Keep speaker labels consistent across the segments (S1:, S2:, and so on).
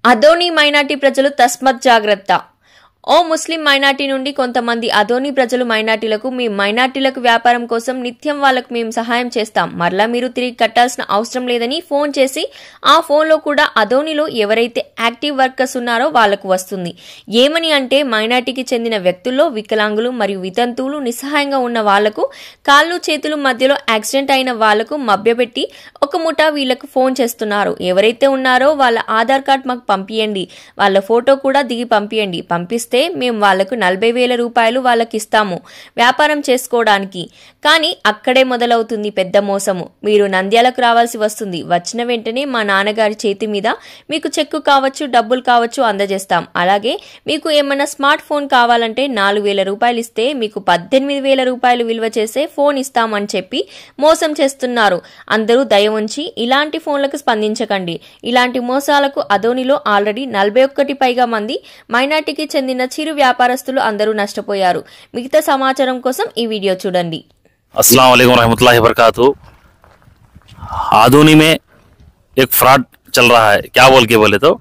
S1: Adoni minority ప్రజలు తస్మత్ జాగ్రత్త. ఓ ముస్లిం minority నుండి కొంతమంది అదోని ప్రజలు మైనార్టీలకు మీ మైనార్టీలకు వ్యాపారం కోసం నిత్యం వాళ్లకు మేము సహాయం చేస్తాం, మరలా మీరు తిరిగి కట్టాల్సిన అవసరం లేదని ఫోన్ చేసి ఆ ఫోన్లో కూడా అదోనిలో ఎవరైతే యాక్టివ్ వర్కర్స్ ఉన్నారో వాళ్లకు వస్తుంది. ఏమని అంటే మైనార్టీకి చెందిన వ్యక్తుల్లో వికలాంగులు మరియు వితంతువులు నిస్సహాయంగా ఉన్న వాళ్లకు, కాళ్ళు చేతులు మధ్యలో యాక్సిడెంట్ అయిన వాళ్లకు మభ్యపెట్టి ఒక ముఠా వీళ్లకు ఫోన్ చేస్తున్నారు. ఎవరైతే ఉన్నారో వాళ్ళ ఆధార్ కార్డ్ మాకు పంపియండి, వాళ్ళ ఫోటో కూడా దిగి పంపియండి, పంపిస్తే మేము వాళ్లకు 40,000 రూపాయలు వాళ్ళకి ఇస్తాము వ్యాపారం చేసుకోవడానికి. కానీ అక్కడే మొదలవుతుంది పెద్ద మోసము. మీరు నంద్యాలకు రావాల్సి వస్తుంది. వచ్చిన వెంటనే మా నాన్నగారి చేతి మీద మీకు చెక్కు కావచ్చు, డబ్బులు కావచ్చు అందజేస్తాం. అలాగే మీకు ఏమైనా స్మార్ట్ ఫోన్ కావాలంటే 4,000 రూపాయలు ఇస్తే మీకు 18,000 రూపాయలు విలువ చేసే ఫోన్ ఇస్తామని చెప్పి మోసం చేస్తున్నారు. అందరూ దయ ఉంచి ఇలాంటి ఫోన్లకు స్పందించకండి. ఇలాంటి మోసాలకు అదోనిలో ఆల్రెడీ 41 పైగా మంది మైనార్టీకి చెందిన చిరు వ్యాపారస్తులు అందరూ నష్టపోయారు. మిగతా సమాచారం కోసం ఈ వీడియో చూడండి.
S2: अस्सलाम वालेकुम रहमतुल्लाहि वबरकातुहू। आदोनी में एक फ्रॉड चल रहा है। क्या बोले तो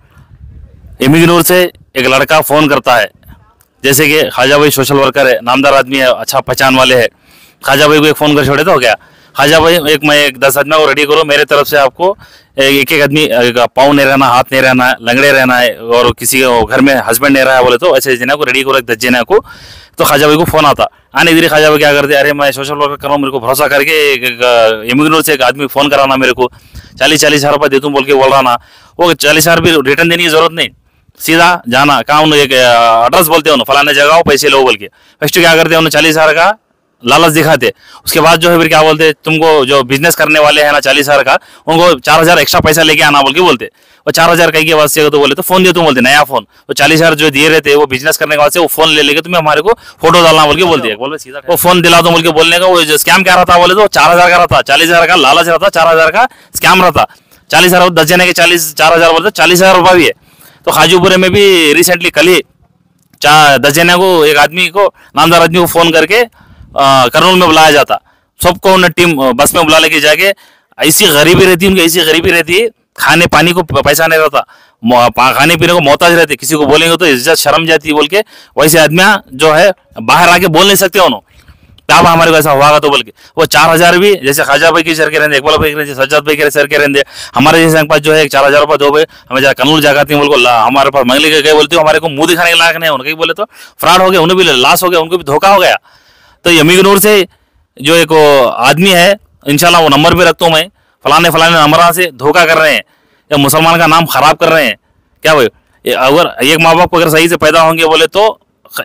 S2: इमिग्नूर से एक लड़का फ़ोन करता है, जैसे कि ख्वाजा भाई सोशल वर्कर है, नामदार आदमी है, अच्छा पहचान वाले है। ख्वाजा भाई को एक फ़ोन कर छोड़े तो हो गया। ख्वाजा भाई मैं 10 आदमी को रेडी करो, मेरे तरफ से आपको एक आदमी पाँव नहीं रहना, हाथ नहीं रहना, लंगड़े रहना है, और किसी घर में हस्बैंड नहीं रहा है बोले तो ऐसे जना को रेडी करो, 10 जना को। तो ख्वाजा भाई को फ़ोन आता, आने धीरे ख्वाजा भाई क्या करते, अरे मैं सोशल वर्कर कर रहा हूँ, मेरे को भरोसा करके इमिग्रेंट से एक आदमी फ़ोन कराना, मेरे को 40,000 रुपये दे दूँ बोल के बोल रहा ना। वो 40,000 भी रिटर्न देने की जरूरत नहीं, सीधा जाना कहाँ उन्होंने एक एड्रेस बोलते हैं, फलाने जगह पैसे लो बोल के। फर्स्ट क्या करते हैं, उन्हें 40,000 का लालच दिखाते। उसके बाद जो है फिर क्या बोलते, तुमको जो बिजनेस करने वाले हैं ना 40,000 का, उनको 4,000 एक्स्ट्रा पैसा लेके आना बोल के बोलते। वो 4,000 कहीं के वास्ते तो बोले तो फोन दे तुम बोलते, नया फोन। तो 40,000 जो दिए रहते वो बिजनेस करने के वास्ते वो फोन ले लेके तुम्हें हमारे को फोटो डालना बोल के बोलते हैं। बोले सीधा वो फोन दिला दो बोल के बोलने का। वो स्कैम क्या रहता बोले तो 4,000 का रहता, 40,000 का लालच रहता, 4,000 का स्कैम रहता। 40,000 10 जने के 4,000 बोलते, 40,000 रुपये भी है। तो खाजूपुरे में भी रिसेंटली कल ही 10 जने को एक आदमी को, नामदार आदमी को फोन करके करनूल में बुलाया जाता। सबको उन्हें टीम बस में बुला लेके जाके, ऐसी गरीबी रहती है उनकी, ऐसी गरीबी रहती है, खाने पानी को पैसा नहीं रहता, खाने पीने को मोहताज रहते। किसी को बोलेंगे तो इज्जत शर्म जाती है बोल के वैसे आदमियाँ जो है बाहर आके बोल नहीं सकते उन्होंने, क्या हमारे को ऐसा हुआ तो बोल के। वो 4,000 भी जैसे ख्वाजा भाई की सर के रहते, इकबाल भाई के रहते, सज्जाद भाई के सर के रहते, हमारे जैसे पास जो है 4,000 रुपये दो भाई हमें जरा कनूल जाती है बोल को हमारे पास मंगले के गए बोलते हो, हमारे को मुंह दिखाने के लायक नहीं। उनके बोले तो फ्रॉड हो गया, उन्हें भी लॉस हो गया, उनको भी धोखा हो गया। तो यमीगनूर से जो एक आदमी है, इंशाल्लाह वो नंबर भी रखता हूँ मैं, फलाने नंबर से धोखा कर रहे हैं या मुसलमान का नाम खराब कर रहे हैं। क्या भाई, अगर एक माँ बाप अगर सही से पैदा होंगे बोले तो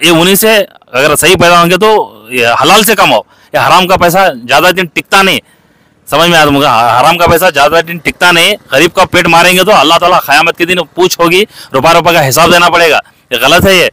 S2: ये उन्हीं से, अगर सही पैदा होंगे तो ये हलाल से कमाओ। ये हराम का पैसा ज़्यादा दिन टिकता नहीं, समझ में आता मुझे। हराम का पैसा ज़्यादा दिन टिकता नहीं। गरीब का पेट मारेंगे तो अल्लाह ताला क़यामत के दिन पूछ होगी, रुपये का हिसाब देना पड़ेगा। ये गलत है, ये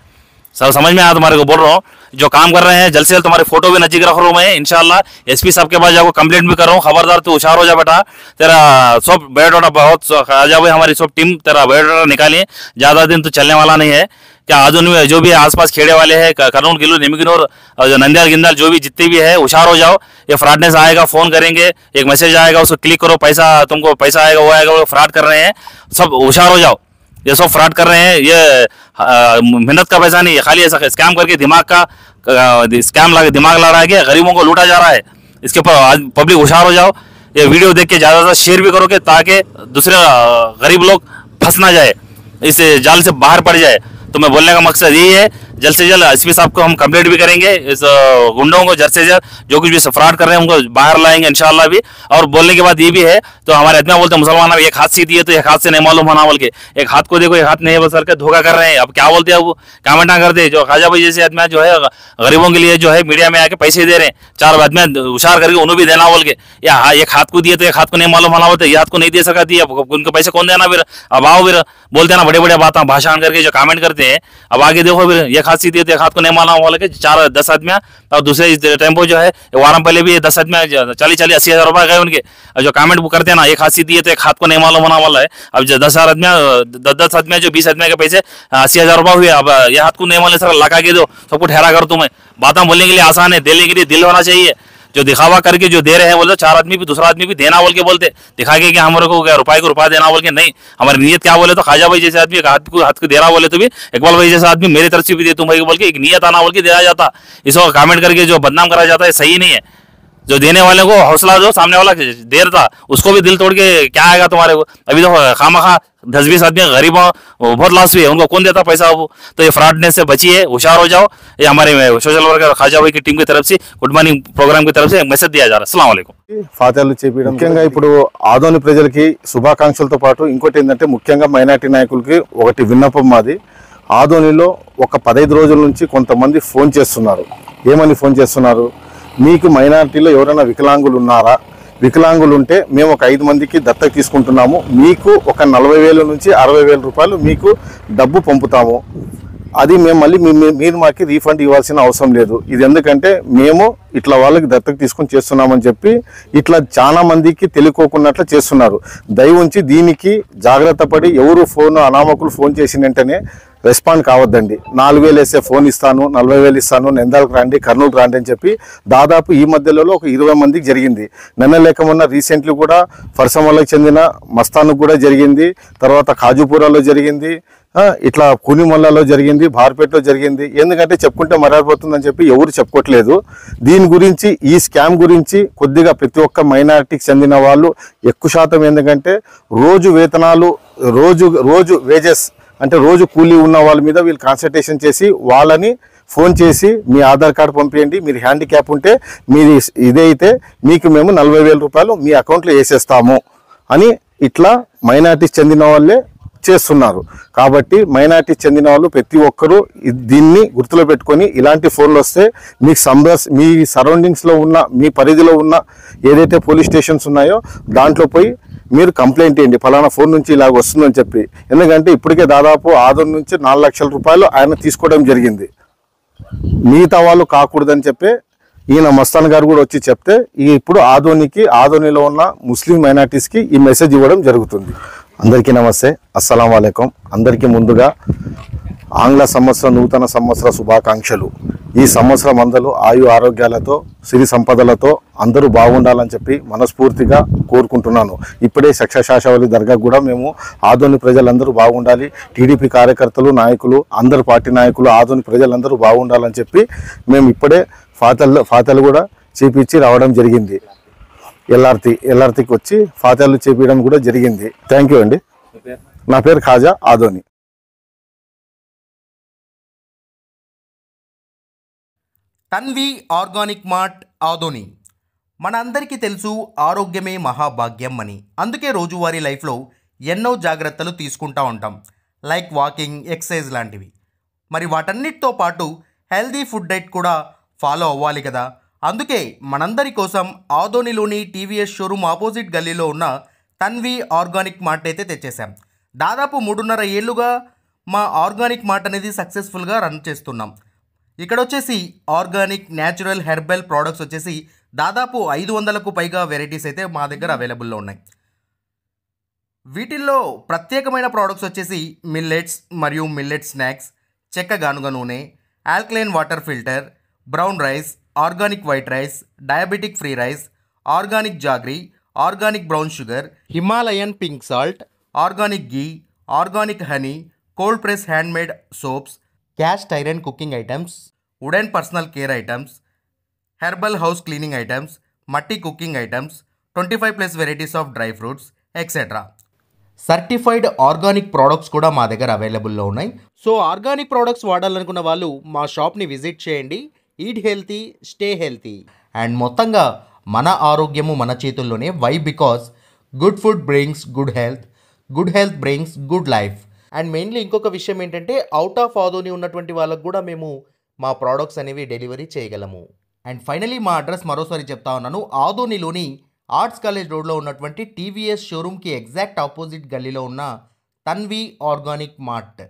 S2: सब समझ में आया तुम्हारे को बोल रहा हूँ। जो काम कर रहे हैं जल्द से जल्द तुम्हारे फोटो भी नजीक रख रहा हूँ मैं, इंशाल्लाह एसपी साहब के पास जाकर कंप्लेंट भी कर रहा हूँ। खबरदार तू होशियार हो जा बेटा, तेरा सब बायोडाटा बहुत ख्वाजा भाई हमारी सब टीम तेरा बायोडाटा निकालिए, ज़्यादा दिन तो चलने वाला नहीं है। क्या आधुनिक में जो भी आसपास खेड़े वाले हैं, करनूल किलो निमिगनूर और नंद्याल गिंदाल जो भी जितने भी है, होशियार हो जाओ। ये फ्रॉडनेस आएगा, फोन करेंगे, एक मैसेज आएगा, उसको क्लिक करो, पैसा तुमको पैसा आएगा, वो आएगा, वो फ्रॉड कर रहे हैं। सब होशियार हो जाओ, ये सब फ्रॉड कर रहे हैं। ये मेहनत का पैसा नहीं है, खाली ऐसा स्कैम करके दिमाग का स्कैम लगा, दिमाग लड़ा के गरीबों को लूटा जा रहा है। इसके ऊपर आज पब्लिक होशियार हो जाओ। ये वीडियो देख के ज़्यादा से ज़्यादा शेयर भी करोगे ताकि दूसरे गरीब लोग फंस ना जाए, इस जाल से बाहर पड़ जाए। तो मैं बोलने का मकसद यही है, जल्द से जल्द एसपी साहब को हम कंप्लेंट भी करेंगे, इस गुंडों को जल्द से जल्द जो कुछ भी फ्रॉड कर रहे हैं उनको बाहर लाएंगे इंशाल्लाह भी। और बोलने के बाद ये भी है, तो हमारे आदमी बोलते हैं मुसलमान एक हाथ से दिए तो एक हाथ से नहीं मालूम होना बोल के, एक हाथ को देखो एक हाथ नहीं बस करके धोखा कर रहे हैं। अब क्या बोलते हैं, वो कमेंट ना करते जो ख्वाजा भाई जैसे आदमी जो है गरीबों के लिए जो है मीडिया में आके पैसे दे रहे हैं, 4 आदमी होशियार करके उन्हें भी देना बोल के, या एक हाथ को दिए तो एक हाथ को नहीं मालूम होना बोलते, ये हाथ को नहीं दे सका दिए, उनको पैसे कौन देना फिर। अब आओ फिर बोलते हैं ना बड़े बड़े बातें भाषण करके जो कमेंट करते हैं। अब आगे देखो फिर एक हाथ से दिए तो एक हाथ को नहीं मालूम बोल के 10 आदमी, और दूसरे टेम्पो जो है वारम पहले भी 10 आदमी 40,000-80,000 रुपये गए उनके। जो कमेंट वो करते हैं ना, एक हाथ से दिए तो एक हाथ को नहीं मालूम होना वाला है। अब 10 आदमी 10 आदमी जो 20 आदमी के पैसे 80,000 रुपये हुए। अब ये हाथ को नहीं मालूम सर लगा के दो, सबको ठहरा कर तुम्हें बातें बोलने के लिए आसान है, देने के लिए दिल होना चाहिए। जो दिखावा करके जो दे रहे हैं बोले, चार आदमी भी दूसरा आदमी भी देना बोल के बोलते, दिखा के कि हमारे को रुपए को रुपया देना बोल के, नहीं, हमारी नीयत क्या बोले तो ख्वाजा भाई जैसे आदमी हाथ को दे रहा बोले तो भी इकबाल भाई जैसा आदमी मेरी तरफ से भी दे तुम भाई बोल के एक नीयत आना बोल के दिया जाता। इसको कमेंट करके जो बदनाम करा जाता है सही नहीं है। जो देने वाले को हौसला दो, सामने वाला देर था उसको भी दिल तोड़ के क्या आएगा तुम्हारे को। अभी तो खामखा 10-20 आदमी गरीब बहुत लॉस हुई है, उनको कौन देता पैसा वो। तो ये फ्रॉडनेस से बचिए, होशियार हो जाओ। ये हमारे सोशल वर्कर ख्वाजा भाई की टीम की तरफ से गुड मॉर्निंग प्रोग्राम की तरफ से मैसेज दिया जा रहा है। अस्सलाम वालेकुम।
S3: ఫాతిహాలు చేపించడం ముఖ్యంగా ఇప్పుడు ఆదోని ప్రజలకి శుభాకాంక్షలతో పాటు ఇంకోటి ఏంటంటే ముఖ్యంగా మైనారిటీ నాయకులకి ఒకటి విన్నపం మాది. ఆదోనిలో ఒక 15 రోజుల నుంచి కొంతమంది ఫోన్ చేస్తున్నారు. ఏమని ఫోన్ చేస్తున్నారు? మీకు మైనారిటీలో ఎవరైనా వికలాంగులు ఉన్నారా? వికలాంగులు ఉంటే మేము ఒక 5 మందికి దత్తత తీసుకుంటున్నాము, మీకు ఒక 40,000 నుంచి 60,000 రూపాయలు మీకు డబ్బు పంపుతాము, అది మేము మళ్ళీ మీరు మాకు రీఫండ్ ఇవ్వాల్సిన అవసరం లేదు. ఇది ఎందుకంటే మేము ఇట్లా వాళ్ళకి దత్తత తీసుకొని చేస్తున్నామని చెప్పి ఇట్లా చాలా మందికి తెలియకోకున్నట్లు చేస్తున్నారు. దయ ఉంచి దీనికి జాగ్రత్త పడి ఎవరు అనామకులు ఫోన్ చేసిన వెంటనే రెస్పాండ్ కావద్దండి. 4,000 వేసే ఫోన్ ఇస్తాను, 40,000 ఇస్తాను, నెందాలకు రండి, కర్నూలు రండి అని చెప్పి దాదాపు ఈ మధ్యలో ఒక 20 మందికి జరిగింది. నిన్న లేకమన్నా రీసెంట్లీ కూడా ఫర్సమల్లకు చెందిన మస్తాన్కు కూడా జరిగింది, తర్వాత ఖాజుపూరాలో జరిగింది, ఇట్లా కూనిమల్లలో జరిగింది, బార్పేటలో జరిగింది. ఎందుకంటే చెప్పుకుంటే మర్యాదపోతుందని చెప్పి ఎవరు చెప్పుకోవట్లేదు. దీని గురించి, ఈ స్కామ్ గురించి కొద్దిగా ప్రతి ఒక్క మైనారిటీకి చెందిన వాళ్ళు ఎక్కువ శాతం ఎందుకంటే రోజు వేతనాలు, రోజు వేజెస్ అంటే రోజు కూలీ ఉన్న వాళ్ళ మీద వీళ్ళు కాన్సల్టేషన్ చేసి వాళ్ళని ఫోన్ చేసి మీ ఆధార్ కార్డు పంపించండి, మీరు హ్యాండిక్యాప్ ఉంటే మీరు ఇదైతే మీకు మేము 40,000 రూపాయలు మీ అకౌంట్లో వేసేస్తాము అని ఇట్లా మైనారిటీకి చెందిన వాళ్ళే చేస్తున్నారు. కాబట్టి మైనారిటీకి చెందిన వాళ్ళు ప్రతి ఒక్కరూ దీన్ని గుర్తులో పెట్టుకొని ఇలాంటి ఫోన్లు వస్తే మీ సరౌండింగ్స్లో ఉన్న, మీ పరిధిలో ఉన్న ఏదైతే పోలీస్ స్టేషన్స్ ఉన్నాయో దాంట్లో పోయి మీరు కంప్లైంట్ చేయండి, ఫలానా ఫోన్ నుంచి ఇలాగ వస్తుందని చెప్పి. ఎందుకంటే ఇప్పటికే దాదాపు ఆదోని నుంచి 4 లక్షల రూపాయలు ఆయన తీసుకోవడం జరిగింది. మిగతా వాళ్ళు కాకూడదని చెప్పి ఈయన మస్తాన్ గారు కూడా వచ్చి చెప్తే ఇప్పుడు ఆదోనిలో ఉన్న ముస్లిం మైనారిటీస్కి ఈ మెసేజ్ ఇవ్వడం జరుగుతుంది. అందరికీ నమస్తే, అస్సలాం వాలేకుం. అందరికీ ముందుగా ఆంగ్ల సంవత్సరం నూతన సంవత్సర శుభాకాంక్షలు. ఈ సంవత్సరం అందరూ ఆయు ఆరోగ్యాలతో, సిరి సంపదలతో అందరూ బాగుండాలని చెప్పి మనస్ఫూర్తిగా కోరుకుంటున్నాను. ఇప్పుడే శక్షశాషవలి దర్గా కూడా మేము ఆదోని ప్రజలందరూ బాగుండాలి, టీడీపీ కార్యకర్తలు, నాయకులు, అందరు పార్టీ నాయకులు, ఆదోని ప్రజలందరూ బాగుండాలని చెప్పి మేము ఇప్పుడే ఫాతిహాలు కూడా చేపించి రావడం జరిగింది. ఎల్ఆర్టీకి వచ్చి ఫాతిహాలు చేపించడం కూడా జరిగింది. థ్యాంక్ యూ అండి. నా పేరు ఖాజా, ఆదోని.
S4: Tanvi organic mart Adoni. మనందరికీ తెలుసు ఆరోగ్యమే మహాభాగ్యం అని. అందుకే రోజువారీ లైఫ్లో ఎన్నో జాగ్రత్తలు తీసుకుంటూ ఉంటాం, లైక్ వాకింగ్, ఎక్సర్సైజ్ లాంటివి. మరి వాటన్నిటితో పాటు హెల్దీ ఫుడ్ డైట్ కూడా ఫాలో అవ్వాలి కదా. అందుకే మనందరి కోసం ఆదోనిలోని టీవీఎస్ షోరూమ్ ఆపోజిట్ గల్లీలో ఉన్న తన్వి ఆర్గానిక్ మార్ట్ అయితే తెచ్చేసాం. దాదాపు 3.5 ఏళ్ళుగా మా ఆర్గానిక్ మార్ట్ అనేది సక్సెస్ఫుల్గా రన్ చేస్తున్నాం. ఇక్కడ వచ్చేసి ఆర్గానిక్, న్యాచురల్, హెర్బల్ ప్రోడక్ట్స్ వచ్చేసి దాదాపు 500కు పైగా వెరైటీస్ అయితే మా దగ్గర అవైలబుల్లో ఉన్నాయి. వీటిల్లో ప్రత్యేకమైన ప్రోడక్ట్స్ వచ్చేసి మిల్లెట్స్ మరియు మిల్లెట్ స్నాక్స్, చెక్క గానుగ నూనె, alkaline water filter, brown rice, organic white rice, diabetic free rice, organic jaggery, organic brown sugar, Himalayan pink salt, organic ghee, organic honey, cold press handmade soaps, cast iron cooking items, wooden personal care items, herbal house cleaning items, మట్టి cooking items, 25+ varieties of dry fruits etcetera. Certified organic products కూడా మా దగ్గర అవైలబుల్లో ఉన్నాయి. So organic products వాడాలనుకున్న వాళ్ళు మా షాప్ని visit చేయండి. Eat healthy, stay healthy. And మొత్తంగా మన ఆరోగ్యము మన చేతుల్లోనే. Why? Because good food brings good health, good health brings good life. And mainly ఇంకొక విషయం ఏంటంటే అవుట్ ఆఫ్ ఆదోని ఉన్నటువంటి వాళ్ళకు కూడా మేము మా ప్రోడక్ట్స్ అనేవి డెలివరీ చేయగలము. అండ్ ఫైనలీ మా అడ్రస్ మరోసారి చెప్తా ఉన్నాను. ఆదోనిలోని ఆర్ట్స్ కాలేజ్ రోడ్లో ఉన్నటువంటి టీవీఎస్ షోరూమ్కి ఎగ్జాక్ట్ ఆపోజిట్ గల్లీలో ఉన్న తన్వి ఆర్గానిక్ మార్ట్.